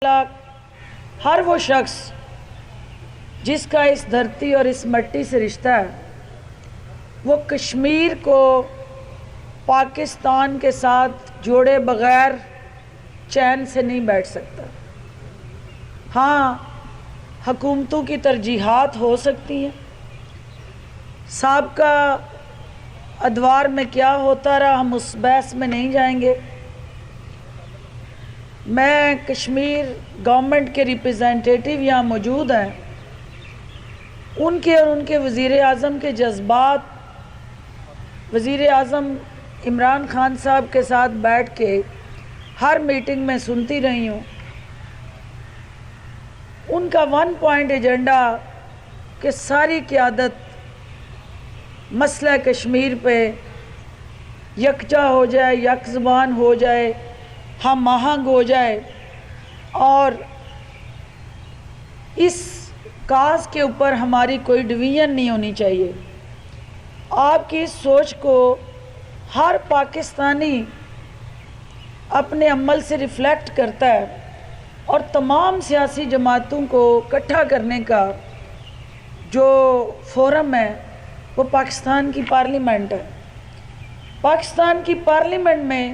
ہر وہ شخص جس کا اس دھرتی اور اس مٹی سے رشتہ ہے وہ کشمیر کو پاکستان کے ساتھ جوڑے بغیر چین سے نہیں بیٹھ سکتا۔ ہاں، حکومتوں کی ترجیحات ہو سکتی ہیں، سابقہ ادوار میں کیا ہوتا رہا ہم اس بحث میں نہیں جائیں گے۔ میں کشمیر گورنمنٹ کے ریپرزینٹیٹیو یہاں موجود ہیں، ان کے اور ان کے وزیر اعظم کے جذبات وزیر اعظم عمران خان صاحب کے ساتھ بیٹھ کے ہر میٹنگ میں سنتی رہی ہوں۔ ان کا 1 پوائنٹ ایجنڈا کہ ساری قیادت مسئلہ کشمیر پہ یکجا ہو جائے، یک زبان ہو جائے، ہم آہنگ ہو جائے اور اس کاز کے اوپر ہماری کوئی ڈویژن نہیں ہونی چاہیے۔ آپ کی اس سوچ کو ہر پاکستانی اپنے عمل سے ریفلیکٹ کرتا ہے اور تمام سیاسی جماعتوں کو اکٹھا کرنے کا جو فورم ہے وہ پاکستان کی پارلیمنٹ ہے۔ پاکستان کی پارلیمنٹ میں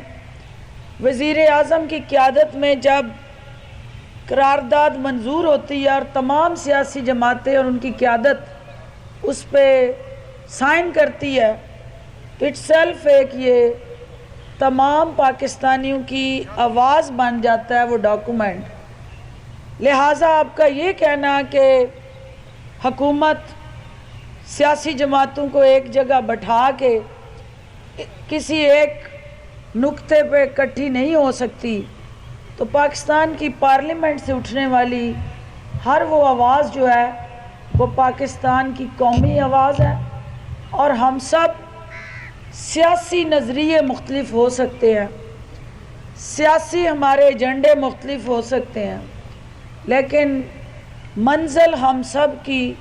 وزیر اعظم کی قیادت میں جب قرارداد منظور ہوتی ہے اور تمام سیاسی جماعتیں اور ان کی قیادت اس پہ سائن کرتی ہے تو اٹ سیلف ایک یہ تمام پاکستانیوں کی آواز بن جاتا ہے وہ ڈاکومنٹ۔ لہٰذا آپ کا یہ کہنا کہ حکومت سیاسی جماعتوں کو ایک جگہ بٹھا کے کسی ایک نقطے پہ اکٹھی نہیں ہو سکتی، تو پاکستان کی پارلیمنٹ سے اٹھنے والی ہر وہ آواز جو ہے وہ پاکستان کی قومی آواز ہے، اور ہم سب سیاسی نظریے مختلف ہو سکتے ہیں، سیاسی ہمارے ایجنڈے مختلف ہو سکتے ہیں، لیکن منزل ہم سب کی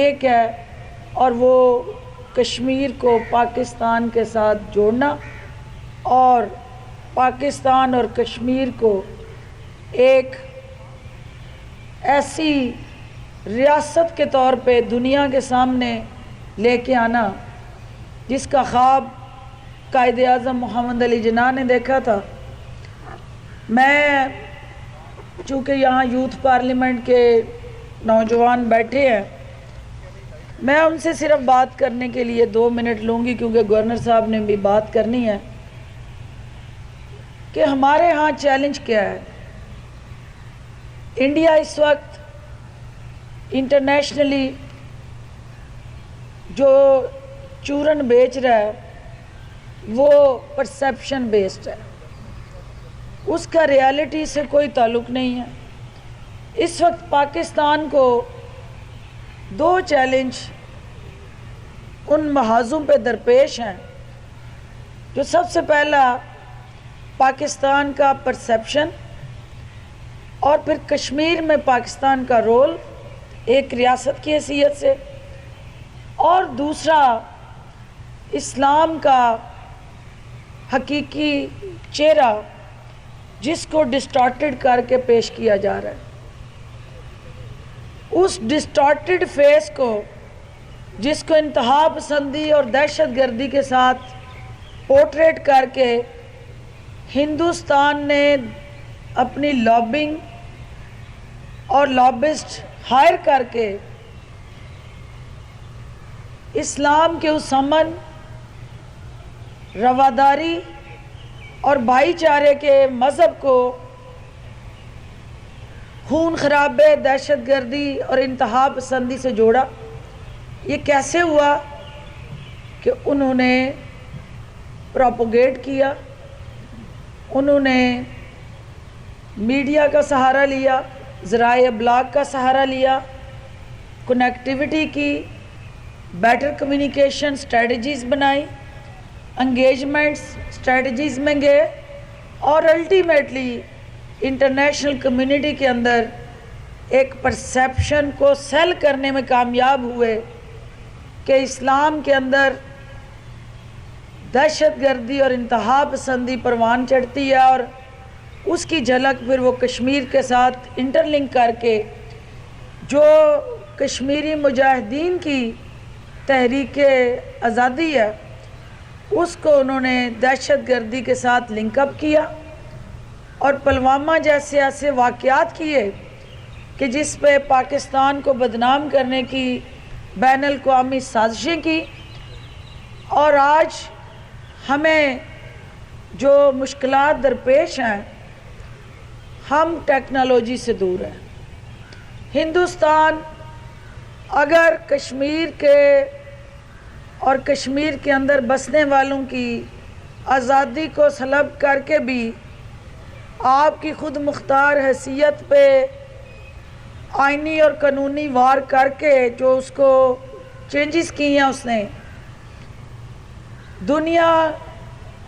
ایک ہے اور وہ کشمیر کو پاکستان کے ساتھ جوڑنا اور پاکستان اور کشمیر کو ایک ایسی ریاست کے طور پہ دنیا کے سامنے لے کے آنا جس کا خواب قائد اعظم محمد علی جناح نے دیکھا تھا۔ میں چونکہ یہاں یوتھ پارلیمنٹ کے نوجوان بیٹھے ہیں، میں ان سے صرف بات کرنے کے لیے 2 منٹ لوں گی کیونکہ گورنر صاحب نے بھی بات کرنی ہے کہ ہمارے ہاں چیلنج کیا ہے۔ انڈیا اس وقت انٹرنیشنلی جو چورن بیچ رہا ہے وہ پرسیپشن بیسڈ ہے، اس کا ریالٹی سے کوئی تعلق نہیں ہے۔ اس وقت پاکستان کو 2 چیلنج ان محاذوں پہ درپیش ہیں۔ جو سب سے پہلا پاکستان کا پرسیپشن اور پھر کشمیر میں پاکستان کا رول ایک ریاست کی حیثیت سے، اور دوسرا اسلام کا حقیقی چہرہ جس کو ڈسٹارٹڈ کر کے پیش کیا جا رہا ہے۔ اس ڈسٹارٹڈ فیس کو جس کو انتہا پسندی اور دہشت گردی کے ساتھ پورٹریٹ کر کے ہندوستان نے اپنی لابنگ اور لابسٹ ہائر کر کے اسلام کے اس امن، رواداری اور بھائی چارے کے مذہب کو خون خرابے، دہشت گردی اور انتہا پسندی سے جوڑا۔ یہ کیسے ہوا کہ انہوں نے پروپوگیٹ کیا، انہوں نے میڈیا کا سہارا لیا، ذرائع ابلاغ کا سہارا لیا، کنیکٹیوٹی کی، بیٹر کمیونیکیشن اسٹریٹجیز بنائی، انگیجمنٹس اسٹریٹجیز میں گئے اور الٹیمیٹلی انٹرنیشنل کمیونٹی کے اندر ایک پرسیپشن کو سیل کرنے میں کامیاب ہوئے کہ اسلام کے اندر دہشت گردی اور انتہا پسندی پروان چڑھتی ہے اور اس کی جھلک پھر وہ کشمیر کے ساتھ انٹر لنک کر کے جو کشمیری مجاہدین کی تحریک آزادی ہے اس کو انہوں نے دہشت گردی کے ساتھ لنک اپ کیا اور پلوامہ جیسے ایسے واقعات کیے کہ جس پہ پاکستان کو بدنام کرنے کی بین الاقوامی سازشیں کی، اور آج ہمیں جو مشکلات درپیش ہیں ہم ٹیکنالوجی سے دور ہیں۔ ہندوستان اگر کشمیر کے اور کشمیر کے اندر بسنے والوں کی آزادی کو سلب کر کے بھی آپ کی خود مختار حیثیت پہ آئینی اور قانونی وار کر کے جو اس کو چینجز کی ہیں اس نے، دنیا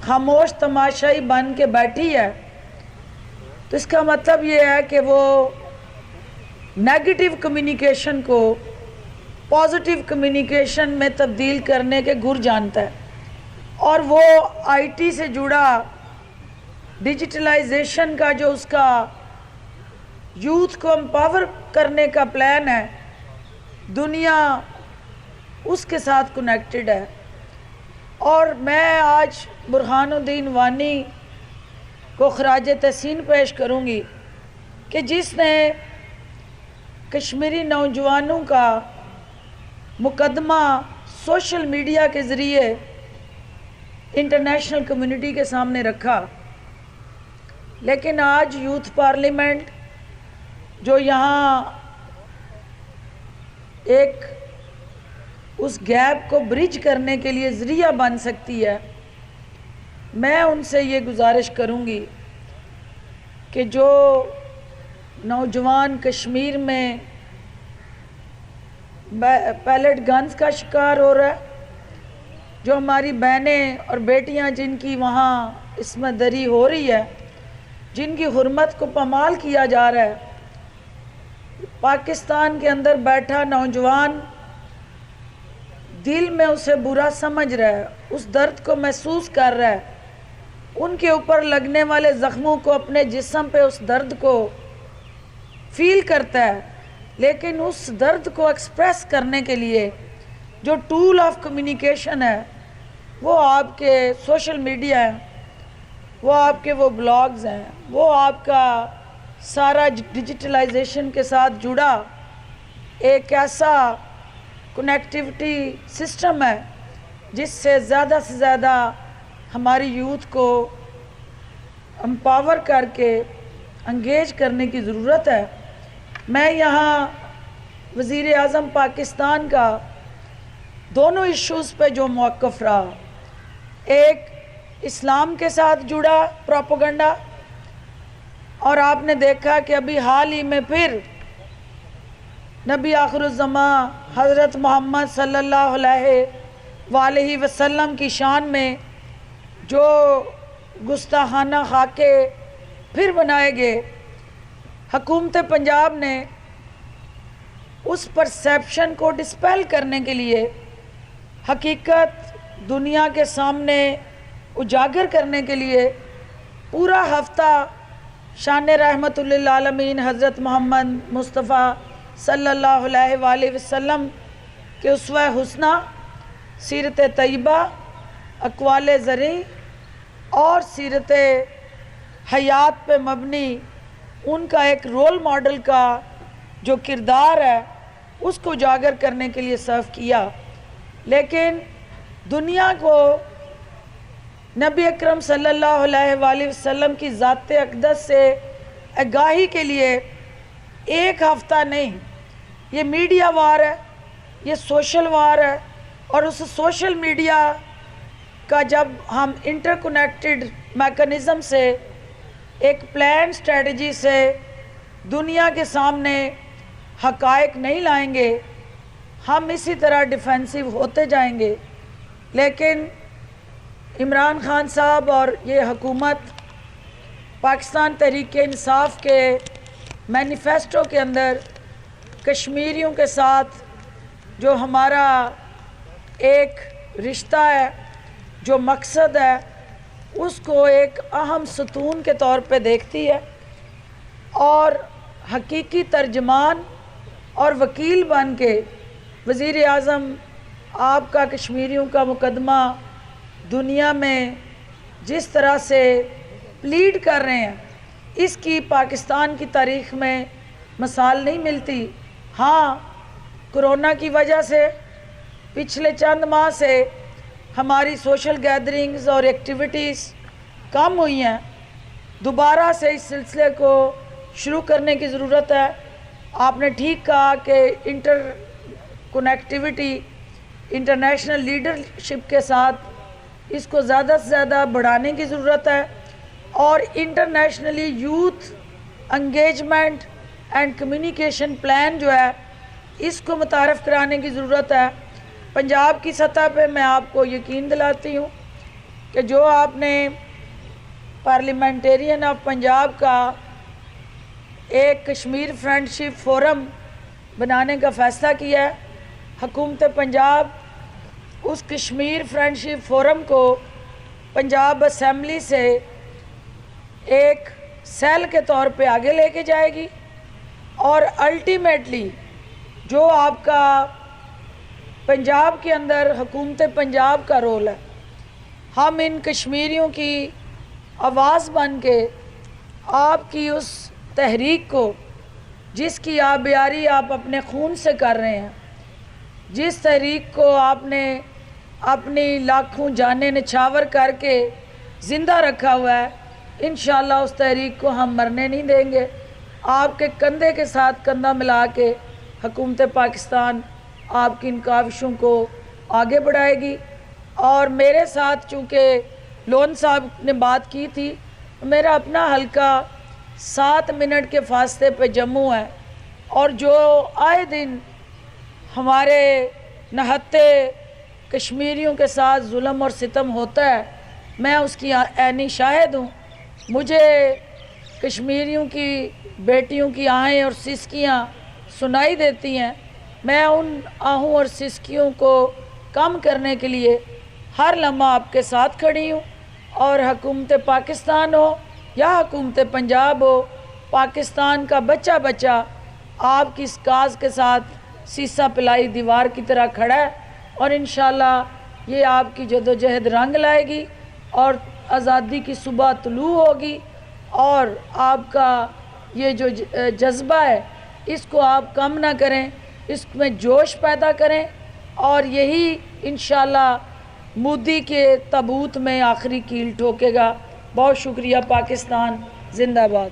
خاموش تماشائی بن کے بیٹھی ہے، تو اس کا مطلب یہ ہے کہ وہ نیگیٹو کمیونیکیشن کو پازیٹیو کمیونیکیشن میں تبدیل کرنے کے گر جانتا ہے، اور وہ آئی ٹی سے جڑا ڈیجیٹلائزیشن کا جو اس کا یوتھ کو امپاور کرنے کا پلان ہے، دنیا اس کے ساتھ کنیکٹڈ ہے۔ اور میں آج برہان الدین وانی کو خراج تحسین پیش کروں گی کہ جس نے کشمیری نوجوانوں کا مقدمہ سوشل میڈیا کے ذریعے انٹرنیشنل کمیونٹی کے سامنے رکھا، لیکن آج یوتھ پارلیمنٹ جو یہاں ایک اس گیپ کو برج کرنے کے لیے ذریعہ بن سکتی ہے، میں ان سے یہ گزارش کروں گی کہ جو نوجوان کشمیر میں پیلٹ گنز کا شکار ہو رہا ہے، جو ہماری بہنیں اور بیٹیاں جن کی وہاں عصمت دری ہو رہی ہے، جن کی حرمت کو پامال کیا جا رہا ہے، پاکستان کے اندر بیٹھا نوجوان دل میں اسے برا سمجھ رہا ہے، اس درد کو محسوس کر رہا ہے، ان کے اوپر لگنے والے زخموں کو اپنے جسم پہ اس درد کو فیل کرتا ہے، لیکن اس درد کو ایکسپریس کرنے کے لیے جو ٹول آف کمیونیکیشن ہے وہ آپ کے سوشل میڈیا ہے، وہ آپ کے وہ بلاگز ہیں، وہ آپ کا سارا ڈیجیٹلائزیشن کے ساتھ جڑا ایک ایسا کنیکٹیوٹی سسٹم ہے جس سے زیادہ ہماری یوتھ کو امپاور کر کے انگیج کرنے کی ضرورت ہے۔ میں یہاں وزیر اعظم پاکستان کا دونوں ایشوز پہ جو موقف رہا، ایک اسلام کے ساتھ جڑا پروپیگنڈا، اور آپ نے دیکھا کہ ابھی حال ہی میں پھر نبی آخر الزماں حضرت محمد صلی اللہ علیہ وآلہ وسلم کی شان میں جو گستاخانہ خاکے پھر بنائے گئے، حکومت پنجاب نے اس پرسیپشن کو ڈسپیل کرنے کے لیے، حقیقت دنیا کے سامنے اجاگر کرنے کے لیے پورا ہفتہ شان رحمت للعالمین حضرت محمد مصطفیٰ صلی اللہ علیہ وآلہ وسلم کے اسوہ حسنہ، سیرت طیبہ، اقوال زرعی اور سیرت حیات پہ مبنی ان کا ایک رول ماڈل کا جو کردار ہے اس کو اجاگر کرنے کے لیے صرف کیا، لیکن دنیا کو نبی اکرم صلی اللہ علیہ وآلہ وسلم کی ذات اقدس سے آگاہی کے لیے ایک ہفتہ نہیں، یہ میڈیا وار ہے، یہ سوشل وار ہے، اور اس سوشل میڈیا کا جب ہم انٹر کنیکٹڈ میکنزم سے ایک پلان اسٹریٹجی سے دنیا کے سامنے حقائق نہیں لائیں گے، ہم اسی طرح ڈیفینسو ہوتے جائیں گے۔ لیکن عمران خان صاحب اور یہ حکومت پاکستان تحریک انصاف کے مینیفیسٹو کے اندر کشمیریوں کے ساتھ جو ہمارا ایک رشتہ ہے، جو مقصد ہے، اس کو ایک اہم ستون کے طور پہ دیکھتی ہے اور حقیقی ترجمان اور وکیل بن کے وزیر اعظم آپ کا کشمیریوں کا مقدمہ دنیا میں جس طرح سے پلیڈ کر رہے ہیں، اس کی پاکستان کی تاریخ میں مثال نہیں ملتی۔ ہاں، کرونا کی وجہ سے پچھلے چند ماہ سے ہماری سوشل گیدرنگز اور ایکٹیویٹیز کم ہوئی ہیں، دوبارہ سے اس سلسلے کو شروع کرنے کی ضرورت ہے۔ آپ نے ٹھیک کہا کہ انٹر کنیکٹیویٹی انٹرنیشنل لیڈرشپ کے ساتھ اس کو زیادہ سے زیادہ بڑھانے کی ضرورت ہے، اور internationally youth engagement and communication plan جو ہے اس کو متعارف کرانے کی ضرورت ہے۔ پنجاب کی سطح پہ میں آپ کو یقین دلاتی ہوں کہ جو آپ نے پارلیمنٹیرین آف پنجاب کا ایک کشمیر فرینڈشپ فورم بنانے کا فیصلہ کیا ہے، حکومت پنجاب اس کشمیر فرینڈشپ فورم کو پنجاب اسمبلی سے ایک سیل کے طور پہ آگے لے کے جائے گی، اور الٹیمیٹلی جو آپ کا پنجاب کے اندر حکومت پنجاب کا رول ہے، ہم ان کشمیریوں کی آواز بن کے آپ کی اس تحریک کو، جس کی آبیاری آپ اپنے خون سے کر رہے ہیں، جس تحریک کو آپ نے اپنی لاکھوں جانیں نچھاور کر کے زندہ رکھا ہوا ہے، انشاءاللہ اس تحریک کو ہم مرنے نہیں دیں گے۔ آپ کے کندھے کے ساتھ کندھا ملا کے حکومت پاکستان آپ کی ان کاوشوں کو آگے بڑھائے گی۔ اور میرے ساتھ چونکہ لون صاحب نے بات کی تھی، میرا اپنا حلقہ 7 منٹ کے فاصلے پہ جموں ہے، اور جو آئے دن ہمارے نہتے کشمیریوں کے ساتھ ظلم اور ستم ہوتا ہے، میں اس کی عینی شاہد ہوں۔ مجھے کشمیریوں کی بیٹیوں کی آہیں اور سسکیاں سنائی دیتی ہیں، میں ان آہوں اور سسکیوں کو کم کرنے کے لیے ہر لمحہ آپ کے ساتھ کھڑی ہوں، اور حکومت پاکستان ہو یا حکومت پنجاب ہو، پاکستان کا بچہ بچہ آپ کی اس کاز کے ساتھ سیسا پلائی دیوار کی طرح کھڑا ہے، اور انشاءاللہ یہ آپ کی جدوجہد رنگ لائے گی، اور آزادی کی صبح طلوع ہوگی، اور آپ کا یہ جو جذبہ ہے اس کو آپ کم نہ کریں، اس میں جوش پیدا کریں، اور یہی انشاءاللہ مودی کے تابوت میں آخری کیل ٹھوکے گا۔ بہت شکریہ۔ پاکستان زندہ باد۔